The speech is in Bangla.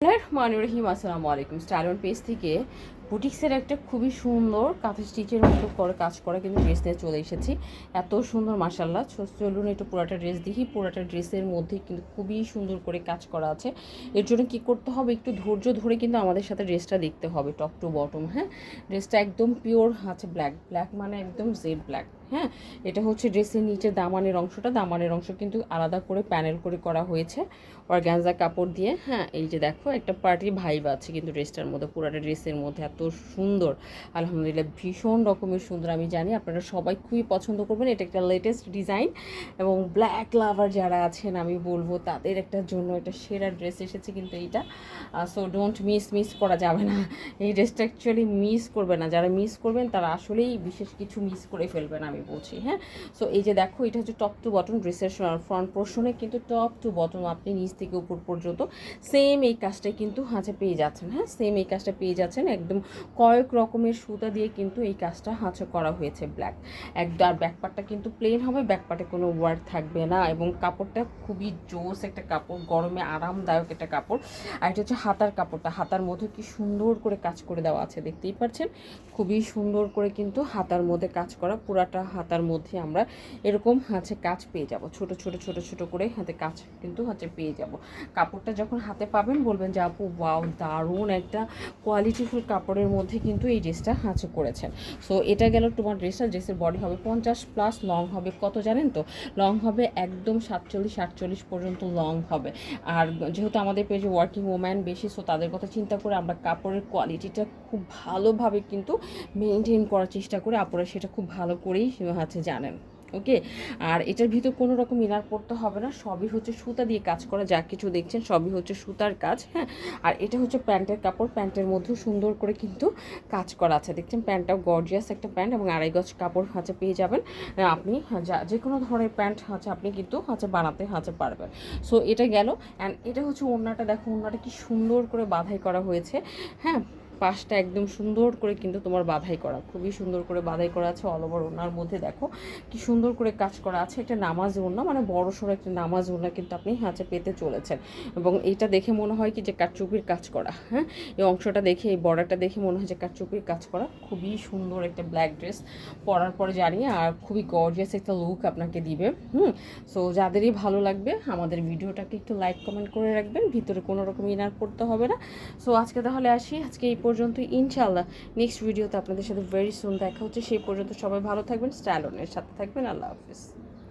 বিসমিল্লাহিররহমানিররহিম। আসসালামু আলাইকুম। স্টাইল অন পেজ থেকে বুটিক্সের একটা খুবই সুন্দর কাঁথা স্টিচের মতো করে কাজ করা কিন্তু ড্রেস নিয়ে চলে এসেছি। এত সুন্দর মাশাআল্লাহ। চলুন একটু পুরাটা ড্রেস দেখি। পুরাটা ড্রেসের মধ্যে কিন্তু খুবই সুন্দর করে কাজ করা আছে। এর জন্য কি করতে হবে, একটু ধৈর্য ধরে কিন্তু আমাদের সাথে ড্রেসটা দেখতে হবে টপ টু বটম। হ্যাঁ, ড্রেসটা একদম পিওর আছে ব্ল্যাক মানে একদম জেড ব্ল্যাক। হ্যাঁ, এটা হচ্ছে ড্রেসের নিচে দামানের অংশটা, দামানের অংশ কিন্তু আলাদা করে প্যানেল করে করা হয়েছে অর্গানজা কাপড় দিয়ে। হ্যাঁ, এই যে দেখো একটা পার্টি ভাইব আছে কিন্তু ড্রেসটার মধ্যে, পুরাটা ড্রেসের মধ্যে এত সুন্দর, আলহামদুলিল্লাহ ভীষণ রকমের সুন্দর। আমি জানি আপনারা সবাই খুবই পছন্দ করবেন। এটা একটা লেটেস্ট ডিজাইন এবং ব্ল্যাক লাভার যারা আছেন আমি বলবো তাদের একটা জন্য এটা সেরা ড্রেস এসেছে কিন্তু এইটা। সো ডোন্ট মিস করা যাবে না এই ড্রেসটা, অ্যাকচুয়ালি মিস করবে না। যারা মিস করবেন তারা আসলেই বিশেষ কিছু মিস করে ফেলবেন আমি বলছি। হ্যাঁ, সো এই যে দেখো এটা হচ্ছে টপ টু বটম ড্রেসের ফ্রন্ট পোর্শনে কিন্তু টপ টু বটম আপনি নিচ থেকে উপর পর্যন্ত সেম এই কাজটা কিন্তু পেয়ে যাচ্ছেন। হ্যাঁ, সেম এই কাজটা পেয়ে যাচ্ছেন, একদম কয়েক রকমের সুতা দিয়ে কিন্তু এই কাজটা করা হয়েছে ব্ল্যাক একদম। আর ব্যাকপার্টটা কিন্তু প্লেন হবে, ব্যাকপার্টে কোনো ওয়ার্ক থাকবে না এবং কাপড়টা খুবই জোস একটা কাপড়, গরমে আরামদায়ক একটা কাপড়। আর এটা হচ্ছে হাতার কাপড়টা, হাতার মধ্যে কি সুন্দর করে কাজ করে দেওয়া আছে দেখতেই পাচ্ছেন, খুবই সুন্দর করে কিন্তু হাতার মধ্যে কাজ করা। পুরাটা হাতার মধ্যে আমরা এরকম কাজ পেয়ে যাব, ছোট ছোট ছোট ছোট করে হাতে কাজ কিন্তু পেয়ে যাব। কাপড়টা যখন হাতে পাবেন বলবেন যে আপু ওয়াও দারুণ একটা কোয়ালিটিফুল কাপড়ের মধ্যে কিন্তু এই ড্রেসটা করেছেন। সো এটা গেল তোমার ড্রেসটা। ড্রেসের বডি হবে 50+, লং হবে কত জানেন তো, লং হবে একদম 47-48 পর্যন্ত লং হবে। আর যেহেতু আমাদের পেজে ওয়ার্কিং ওম্যান বেশি, সো তাদের কথা চিন্তা করে আমরা কাপড়ের কোয়ালিটিটা খুব ভালোভাবে কিন্তু মেনটেন করার চেষ্টা করি। আপনারা সেটা খুব ভালো করেই জানেন। ওকে, আর এটার ভিতর কোনো রকম ইনার পড়তে হবে না, সবই হচ্ছে সুতা দিয়ে কাজ করা, যা কিছু দেখছেন সবই হচ্ছে সুতার কাজ। হ্যাঁ, আর এটা হচ্ছে প্যান্টের কাপড়, প্যান্টের মধ্যেও সুন্দর করে কিন্তু কাজ করা আছে দেখছেন। প্যান্টটাও গর্জিয়াস একটা প্যান্ট এবং 2.5 গজ কাপড় পেয়ে যাবেন আপনি। যে কোনো ধরনের প্যান্ট আপনি কিন্তু বানাতে পারবেন। সো এটা গেল। অ্যান্ড এটা হচ্ছে ওড়নাটা, দেখো ওড়নাটা কি সুন্দর করে বাঁধাই করা হয়েছে। হ্যাঁ, পাশটা একদম সুন্দর করে কিন্তু তোমার বাঁধাই করা, খুবই সুন্দর করে বাঁধাই করা আছে। অল ওভার ওড়নার মধ্যে দেখো কি সুন্দর করে কাজ করা আছে। একটা নামাজ ওড়না, মানে বড় সড়ো একটা নামাজ ওড়না কিন্তু আপনি পেতে চলেছেন। এবং এইটা দেখে মনে হয় কি যে কারচুপির কাজ করা। হ্যাঁ, এই অংশটা দেখে, এই বর্ডারটা দেখে মনে হয় যে কারচুপির কাজ করা। খুবই সুন্দর একটা ব্ল্যাক ড্রেস, পরার পরে জানি আর খুবই গর্জিয়াস একটা লুক আপনাকে দিবে। সো যাদেরই ভালো লাগবে আমাদের ভিডিওটাকে একটু লাইক কমেন্ট করে রাখবেন, ভিতরে কোনো রকম ইনার পড়তে হবে না। সো আজকে তাহলে আসি, আজকে এই পর্যন্ত। ইনশাআল্লাহ নেক্সট ভিডিওতে আপনাদের সাথে ভেরি সুন দেখা হচ্ছে। সেই পর্যন্ত সবাই ভালো থাকবেন, স্টাইল অনের সাথে থাকবেন। আল্লাহ হাফিজ।